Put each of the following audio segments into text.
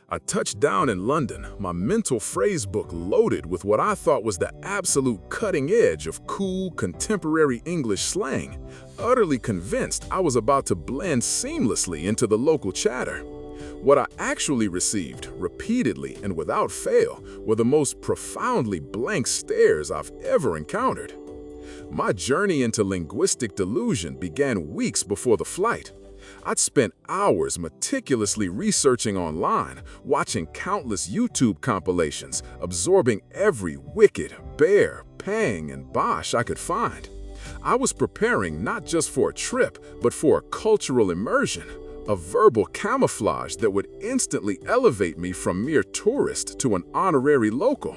I touched down in London, my mental phrase book loaded with what I thought was the absolute cutting edge of cool, contemporary English slang, utterly convinced I was about to blend seamlessly into the local chatter. What I actually received, repeatedly and without fail, were the most profoundly blank stares I've ever encountered. My journey into linguistic delusion began weeks before the flight. I'd spent hours meticulously researching online, watching countless YouTube compilations, absorbing every wicked, bear, peng, and bosh I could find. I was preparing not just for a trip, but for a cultural immersion, a verbal camouflage that would instantly elevate me from mere tourist to an honorary local.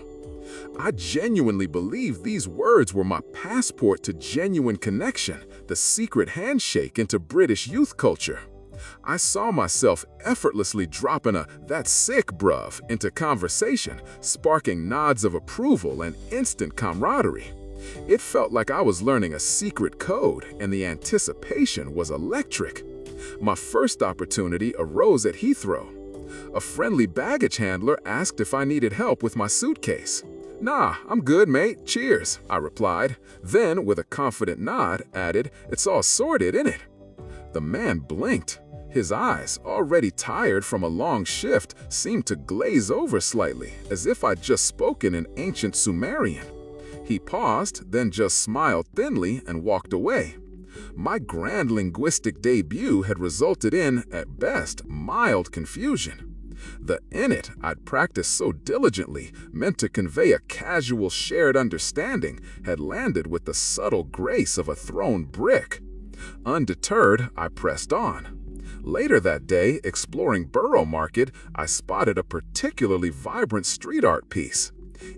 I genuinely believed these words were my passport to genuine connection, the secret handshake into British youth culture. I saw myself effortlessly dropping a "that's sick, bruv" into conversation, sparking nods of approval and instant camaraderie. It felt like I was learning a secret code, and the anticipation was electric. My first opportunity arose at Heathrow. A friendly baggage handler asked if I needed help with my suitcase. "Nah, I'm good, mate. Cheers," I replied. Then, with a confident nod, added, "It's all sorted, innit?" The man blinked. His eyes, already tired from a long shift, seemed to glaze over slightly, as if I'd just spoken in ancient Sumerian. He paused, then just smiled thinly and walked away. My grand linguistic debut had resulted in, at best, mild confusion. The "innit" I'd practiced so diligently, meant to convey a casual shared understanding, had landed with the subtle grace of a thrown brick. Undeterred, I pressed on. Later that day, exploring Borough Market, I spotted a particularly vibrant street art piece.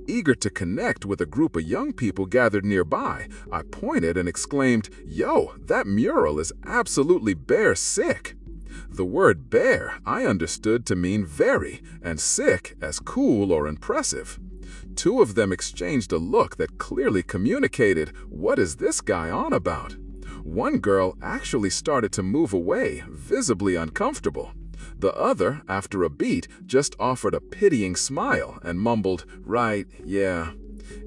Eager to connect with a group of young people gathered nearby, I pointed and exclaimed, "Yo, that mural is absolutely bear sick." The word bear I understood to mean very, and sick as cool or impressive. Two of them exchanged a look that clearly communicated, "What is this guy on about?" One girl actually started to move away, visibly uncomfortable. The other, after a beat, just offered a pitying smile and mumbled, "Right, yeah."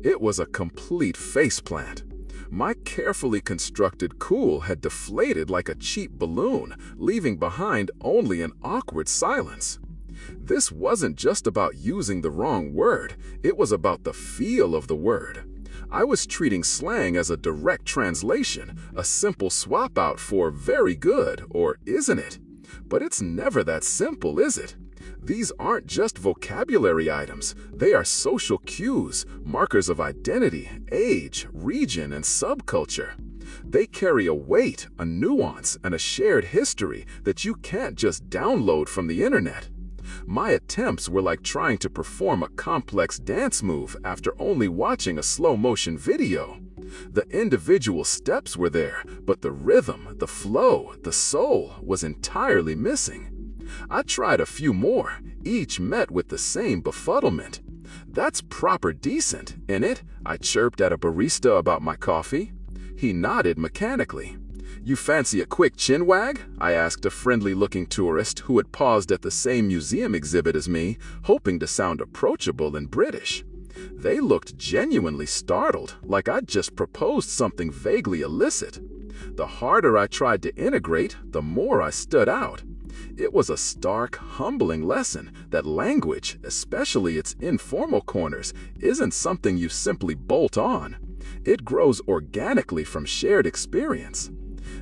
It was a complete faceplant. My carefully constructed cool had deflated like a cheap balloon, leaving behind only an awkward silence. This wasn't just about using the wrong word, it was about the feel of the word. I was treating slang as a direct translation, a simple swap out for "very good" or "isn't it?" But it's never that simple, is it? These aren't just vocabulary items, they are social cues, markers of identity, age, region, and subculture. They carry a weight, a nuance, and a shared history that you can't just download from the internet. My attempts were like trying to perform a complex dance move after only watching a slow-motion video. The individual steps were there, but the rhythm, the flow, the soul was entirely missing. I tried a few more, each met with the same befuddlement. "That's proper decent, innit?" I chirped at a barista about my coffee. He nodded mechanically. "You fancy a quick chin wag?" I asked a friendly-looking tourist who had paused at the same museum exhibit as me, hoping to sound approachable and British. They looked genuinely startled, like I'd just proposed something vaguely illicit. The harder I tried to integrate, the more I stood out. It was a stark, humbling lesson that language, especially its informal corners, isn't something you simply bolt on. It grows organically from shared experience.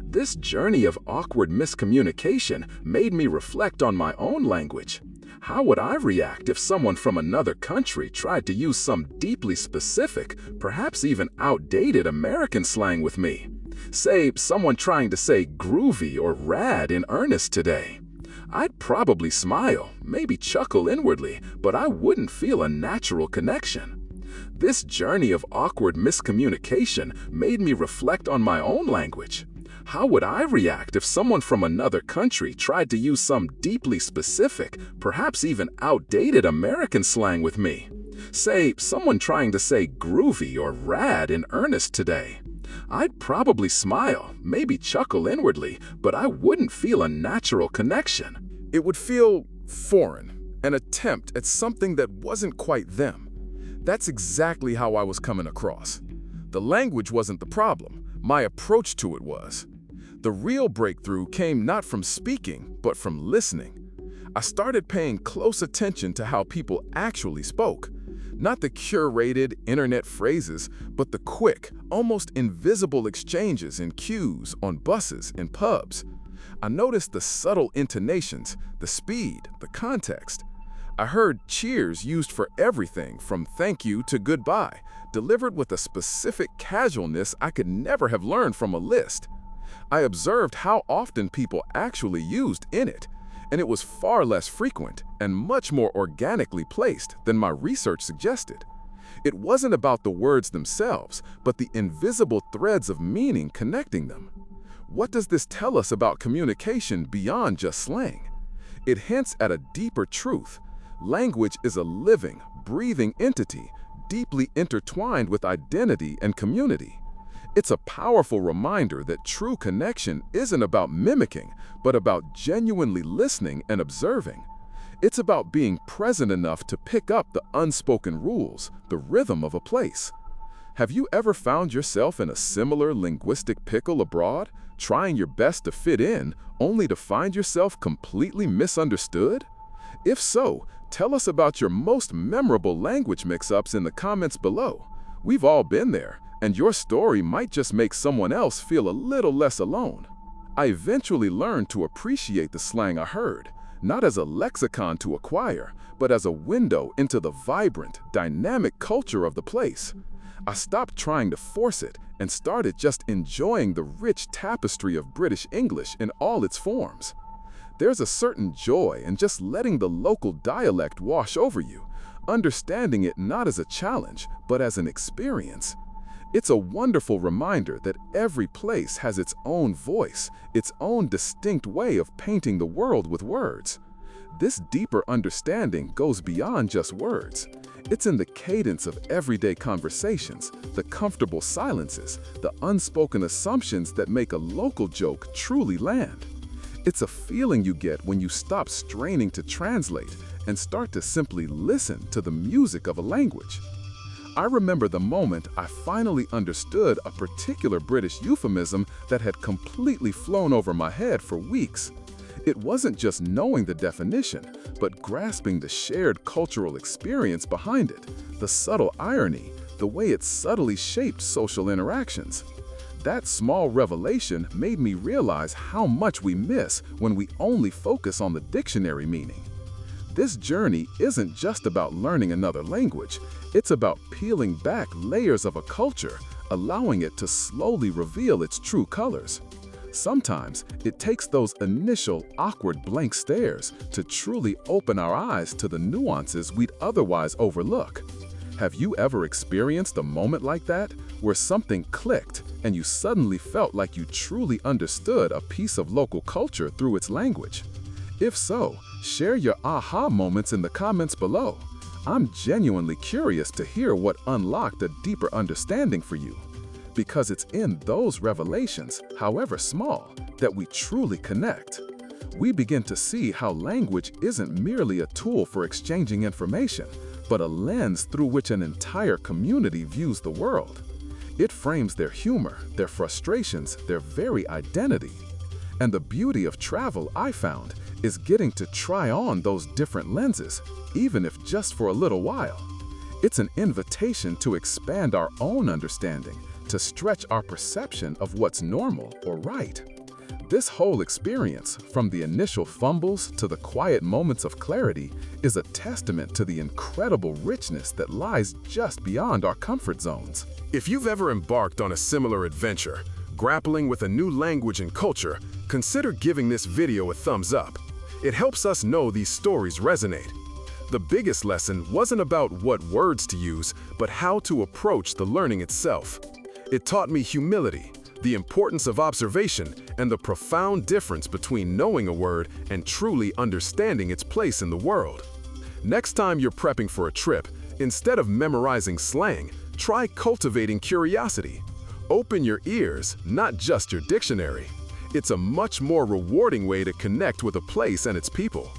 This journey of awkward miscommunication made me reflect on my own language. How would I react if someone from another country tried to use some deeply specific, perhaps even outdated American slang with me? Say, someone trying to say groovy or rad in earnest today. I'd probably smile, maybe chuckle inwardly, but I wouldn't feel a natural connection. This journey of awkward miscommunication made me reflect on my own language. How would I react if someone from another country tried to use some deeply specific, perhaps even outdated American slang with me? Say, someone trying to say groovy or rad in earnest today. I'd probably smile, maybe chuckle inwardly, but I wouldn't feel a natural connection. It would feel foreign, an attempt at something that wasn't quite them. That's exactly how I was coming across. The language wasn't the problem, my approach to it was. The real breakthrough came not from speaking, but from listening. I started paying close attention to how people actually spoke. Not the curated internet phrases, but the quick, almost invisible exchanges in queues, on buses, in pubs. I noticed the subtle intonations, the speed, the context. I heard cheers used for everything from thank you to goodbye, delivered with a specific casualness I could never have learned from a list. I observed how often people actually used in it, and it was far less frequent and much more organically placed than my research suggested. It wasn't about the words themselves, but the invisible threads of meaning connecting them. What does this tell us about communication beyond just slang? It hints at a deeper truth. Language is a living, breathing entity, deeply intertwined with identity and community. It's a powerful reminder that true connection isn't about mimicking, but about genuinely listening and observing. It's about being present enough to pick up the unspoken rules, the rhythm of a place. Have you ever found yourself in a similar linguistic pickle abroad, trying your best to fit in, only to find yourself completely misunderstood? If so, tell us about your most memorable language mix-ups in the comments below. We've all been there, and your story might just make someone else feel a little less alone. I eventually learned to appreciate the slang I heard, not as a lexicon to acquire, but as a window into the vibrant, dynamic culture of the place. I stopped trying to force it and started just enjoying the rich tapestry of British English in all its forms. There's a certain joy in just letting the local dialect wash over you, understanding it not as a challenge, but as an experience. It's a wonderful reminder that every place has its own voice, its own distinct way of painting the world with words. This deeper understanding goes beyond just words. It's in the cadence of everyday conversations, the comfortable silences, the unspoken assumptions that make a local joke truly land. It's a feeling you get when you stop straining to translate and start to simply listen to the music of a language. I remember the moment I finally understood a particular British euphemism that had completely flown over my head for weeks. It wasn't just knowing the definition, but grasping the shared cultural experience behind it, the subtle irony, the way it subtly shaped social interactions. That small revelation made me realize how much we miss when we only focus on the dictionary meaning. This journey isn't just about learning another language, it's about peeling back layers of a culture, allowing it to slowly reveal its true colors. Sometimes it takes those initial awkward blank stares to truly open our eyes to the nuances we'd otherwise overlook. Have you ever experienced a moment like that, where something clicked and you suddenly felt like you truly understood a piece of local culture through its language? If so, share your aha moments in the comments below. I'm genuinely curious to hear what unlocked a deeper understanding for you. Because it's in those revelations, however small, that we truly connect. We begin to see how language isn't merely a tool for exchanging information, but a lens through which an entire community views the world. It frames their humor, their frustrations, their very identity. And the beauty of travel, I found, is getting to try on those different lenses, even if just for a little while. It's an invitation to expand our own understanding, to stretch our perception of what's normal or right. This whole experience, from the initial fumbles to the quiet moments of clarity, is a testament to the incredible richness that lies just beyond our comfort zones. If you've ever embarked on a similar adventure, grappling with a new language and culture, consider giving this video a thumbs up. It helps us know these stories resonate. The biggest lesson wasn't about what words to use, but how to approach the learning itself. It taught me humility, the importance of observation, and the profound difference between knowing a word and truly understanding its place in the world. Next time you're prepping for a trip, instead of memorizing slang, try cultivating curiosity. Open your ears, not just your dictionary. It's a much more rewarding way to connect with a place and its people.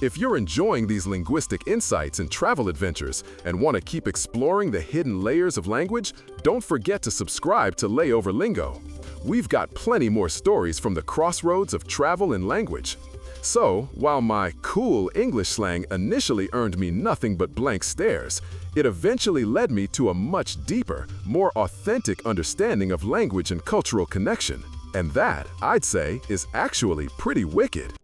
If you're enjoying these linguistic insights and travel adventures and want to keep exploring the hidden layers of language, don't forget to subscribe to Layover Lingo. We've got plenty more stories from the crossroads of travel and language. So, while my cool English slang initially earned me nothing but blank stares, it eventually led me to a much deeper, more authentic understanding of language and cultural connection. And that, I'd say, is actually pretty wicked.